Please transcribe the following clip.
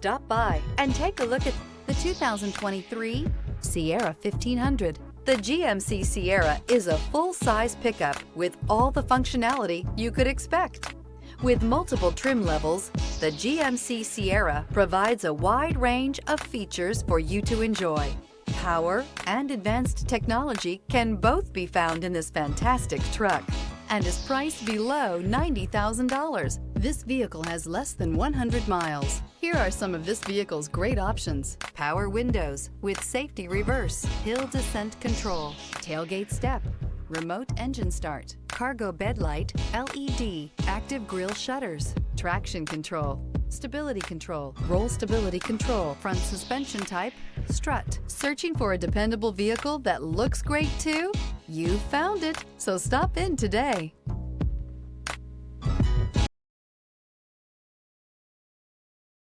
Stop by and take a look at the 2023 Sierra 1500. The GMC Sierra is a full-size pickup with all the functionality you could expect. With multiple trim levels, the GMC Sierra provides a wide range of features for you to enjoy. Power and advanced technology can both be found in this fantastic truck and is priced below $90,000. This vehicle has less than 100 miles. Here are some of this vehicle's great options: power windows with safety reverse, hill descent control, tailgate step, remote engine start, cargo bed light, LED, active grille shutters, traction control, stability control, roll stability control, front suspension type, strut. Searching for a dependable vehicle that looks great too? You found it, so stop in today.